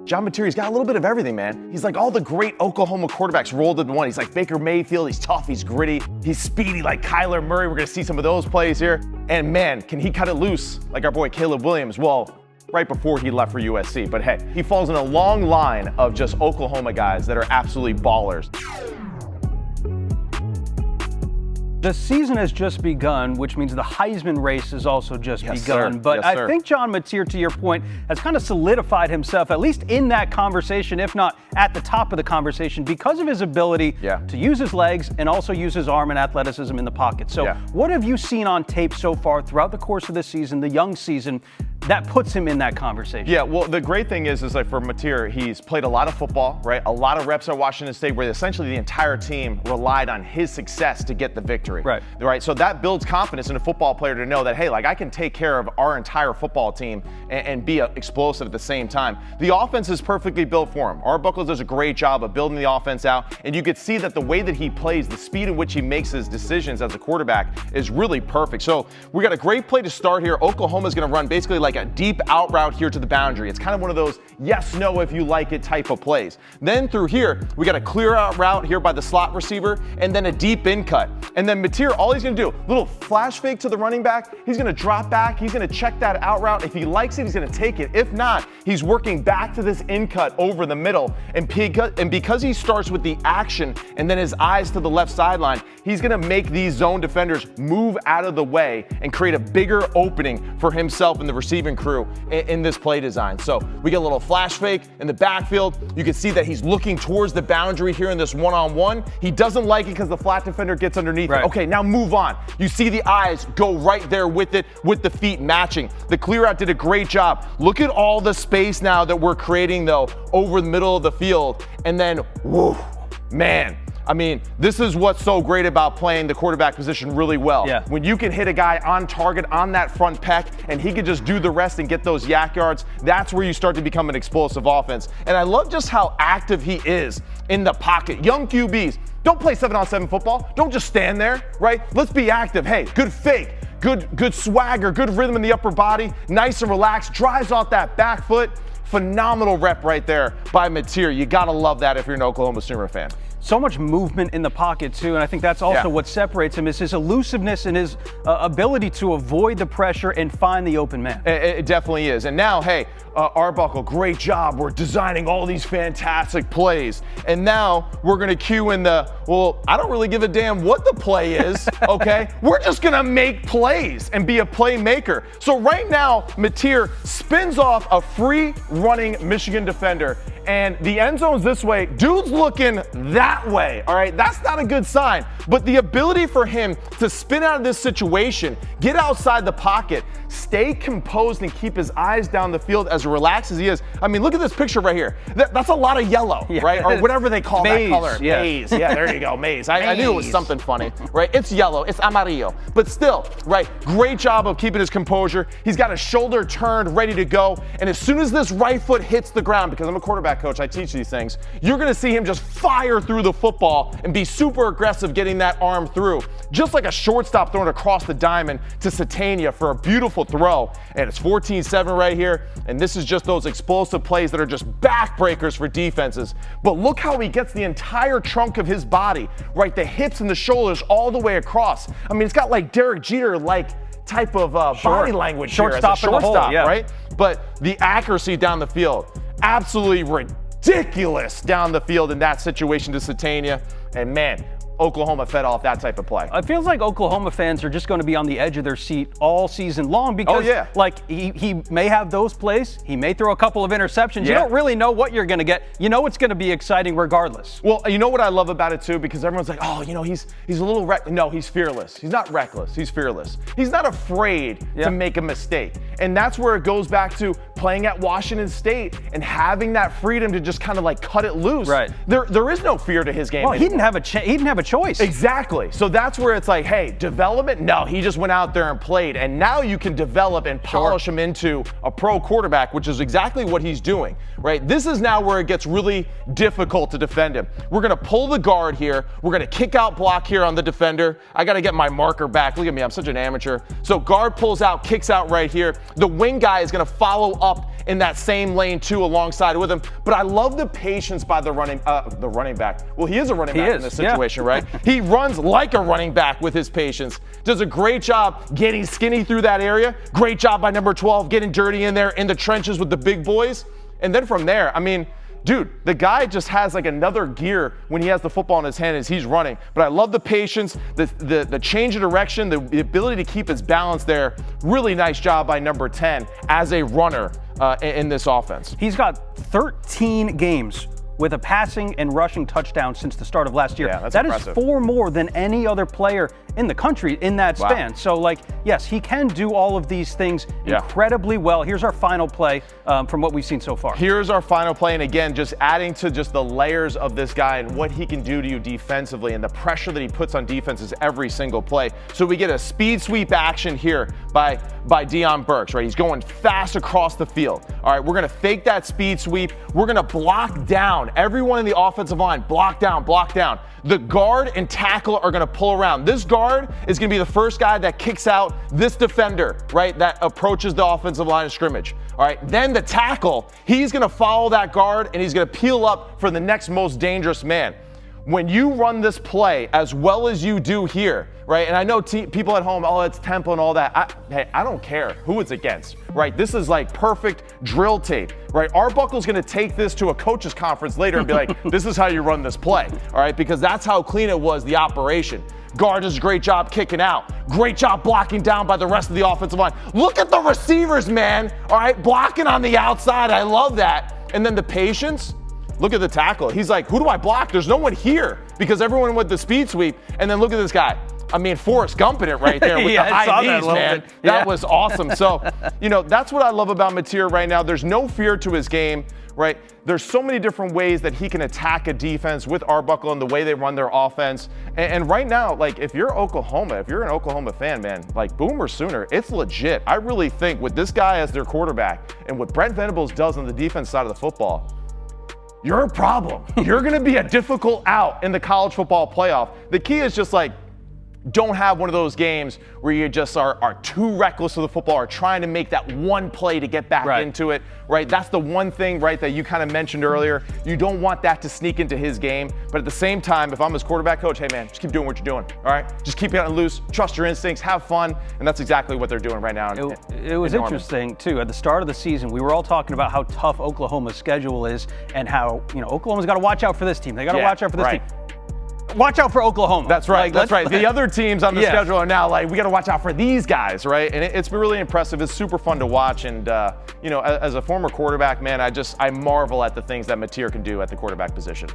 John Materi's got a little bit of everything, man. He's like all the great Oklahoma quarterbacks rolled into one. He's like Baker Mayfield. He's tough. He's gritty. He's speedy like Kyler Murray. We're going to see some of those plays here. And man, can he cut it loose like our boy Caleb Williams? Well, right before he left for USC. But hey, he falls in a long line of just Oklahoma guys that are absolutely ballers. The season has just begun, which means the Heisman race has also just begun. Sir. But yes, I sir. think John Mateer, to your point, has kind of solidified himself, at least in that conversation, if not at the top of the conversation, because of his ability to use his legs and also use his arm and athleticism in the pocket. So what have you seen on tape so far throughout the course of this season, the young season, that puts him in that conversation? Yeah, well, the great thing is like for Mateer, he's played a lot of football, right? A lot of reps at Washington State where essentially the entire team relied on his success to get the victory. Right. So that builds confidence in a football player to know that, hey, like I can take care of our entire football team and be explosive at the same time. The offense is perfectly built for him. Arbuckle does a great job of building the offense out, and you could see that the way that he plays, the speed in which he makes his decisions as a quarterback is really perfect. So we got a great play to start here. Oklahoma's going to run basically like a deep out route here to the boundary. It's kind of one of those yes, no, if you like it type of plays. Then through here, we got a clear out route here by the slot receiver, and then a deep in cut. And then Mateer, all he's going to do, little flash fake to the running back. He's going to drop back. He's going to check that out route. If he likes it, he's going to take it. If not, he's working back to this in cut over the middle. And because he starts with the action and then his eyes to the left sideline, he's going to make these zone defenders move out of the way and create a bigger opening for himself and the receiving crew in this play design. So we get a little flash fake in the backfield. You can see that he's looking towards the boundary here in this one-on-one. He doesn't like it because the flat defender gets underneath it. Okay, now move on. You see the eyes go right there with it, with the feet matching. The clear out did a great job. Look at all the space now that we're creating though over the middle of the field. And then, whoa, man. I mean, this is what's so great about playing the quarterback position really well. When you can hit a guy on target on that front peck and he can just do the rest and get those yak yards, that's where you start to become an explosive offense. And I love just how active he is in the pocket. Young QBs, don't play 7-on-7 football. Don't just stand there, right? Let's be active. Hey, good fake, good swagger, good rhythm in the upper body, nice and relaxed, drives off that back foot. Phenomenal rep right there by Mateer. You gotta love that if you're an Oklahoma Sooner fan. So much movement in the pocket too, and I think that's also what separates him is his elusiveness and his ability to avoid the pressure and find the open man. It definitely is. And now, hey, Arbuckle, great job. We're designing all these fantastic plays. And now we're going to cue in the, well, I don't really give a damn what the play is, okay? We're just going to make plays and be a playmaker. So right now, Mateer spins off a free running Michigan defender, and the end zone's this way. Dude's looking that way, all right? That's not a good sign. But the ability for him to spin out of this situation, get outside the pocket, stay composed and keep his eyes down the field as relaxed as he is. I mean, look at this picture right here. That's a lot of yellow, right? Or whatever they call that color. Maize. Yeah, there you go, maize. I knew it was something funny, right? It's yellow, it's amarillo. But still, right, great job of keeping his composure. He's got his shoulder turned, ready to go. And as soon as this right foot hits the ground, because I'm a quarterback coach, I teach these things, you're gonna see him just fire through the football and be super aggressive getting that arm through. Just like a shortstop throwing across the diamond to Satania for a beautiful throw. And it's 14-7 right here. And this is just those explosive plays that are just backbreakers for defenses. But look how he gets the entire trunk of his body, right? The hips and the shoulders all the way across. I mean, it's got like Derek Jeter-like type of body language here as a shortstop, right? But the accuracy down the field, absolutely ridiculous down the field in that situation to Satania. And man, Oklahoma fed off that type of play. It feels like Oklahoma fans are just going to be on the edge of their seat all season long because like he may have those plays, he may throw a couple of interceptions. You don't really know what you're going to get. You know it's going to be exciting regardless. Well, you know what I love about it too, because everyone's like, oh, you know, he's a little no, he's fearless. He's not reckless, he's fearless. He's not afraid to make a mistake. And that's where it goes back to playing at Washington State and having that freedom to just kind of like cut it loose. Right. There is no fear to his game. Well, he didn't have a choice. Exactly. So that's where it's like, hey, development? No, he just went out there and played. And now you can develop and polish him into a pro quarterback, which is exactly what he's doing, right? This is now where it gets really difficult to defend him. We're going to pull the guard here. We're going to kick out block here on the defender. I got to get my marker back. Look at me. I'm such an amateur. So guard pulls out, kicks out right here. The wing guy is going to follow up in that same lane too alongside with him. But I love the patience by the running back. Well, he is a running back in this situation, right? He runs like a running back with his patience. Does a great job getting skinny through that area. Great job by number 12 getting dirty in there in the trenches with the big boys. And then from there, I mean, dude, the guy just has like another gear when he has the football in his hand as he's running. But I love the patience, the change of direction, the ability to keep his balance there. Really nice job by number 10 as a runner in this offense. He's got 13 games with a passing and rushing touchdown since the start of last year. Yeah, that's that impressive. Is 4 more than any other player in the country in that span. So, like, yes, he can do all of these things incredibly well. Here's our final play from what we've seen so far. Here's our final play, and again, just adding to just the layers of this guy and what he can do to you defensively and the pressure that he puts on defenses every single play. So we get a speed sweep action here by Deion Burks, right? He's going fast across the field. All right, we're going to fake that speed sweep. We're going to block down everyone in the offensive line. Block down, block down. The guard and tackle are going to pull around. This guard is going to be the first guy that kicks out this defender, right, that approaches the offensive line of scrimmage. All right, then the tackle, he's going to follow that guard, and he's going to peel up for the next most dangerous man. When you run this play as well as you do here, right, and I know people at home, oh, it's tempo and all that. Hey, I don't care who it's against, right? This is like perfect drill tape, right? Arbuckle's going to take this to a coach's conference later and be like, this is how you run this play, all right? Because that's how clean it was, the operation. Guard does a great job kicking out. Great job blocking down by the rest of the offensive line. Look at the receivers, man, all right? Blocking on the outside. I love that. And then the patience. Look at the tackle. He's like, who do I block? There's no one here because everyone went the speed sweep. And then look at this guy. I mean, Forrest Gumping it right there with the high knees, man. That was awesome. So, you know, that's what I love about Mateer right now. There's no fear to his game, right? There's so many different ways that he can attack a defense with Arbuckle and the way they run their offense. And right now, like, if you're Oklahoma, if you're an Oklahoma fan, man, like, Boomer Sooner, it's legit. I really think with this guy as their quarterback and what Brent Venables does on the defense side of the football, you're a problem. You're going to be a difficult out in the college football playoff. The key is just like, don't have one of those games where you just are too reckless with the football or trying to make that one play to get back into it, right? That's the one thing, right, that you kind of mentioned earlier. You don't want that to sneak into his game. But at the same time, if I'm his quarterback coach, hey, man, just keep doing what you're doing, all right? Just keep getting loose, trust your instincts, have fun, and that's exactly what they're doing right now. It was interesting, too. At the start of the season, we were all talking about how tough Oklahoma's schedule is and how, you know, Oklahoma's got to watch out for this team. They got to watch out for this team. Watch out for Oklahoma. That's right. That's right. The other teams on the schedule are now like, we got to watch out for these guys, right? And it's been really impressive. It's super fun to watch. And, you know, as a former quarterback, man, I marvel at the things that Mateer can do at the quarterback position.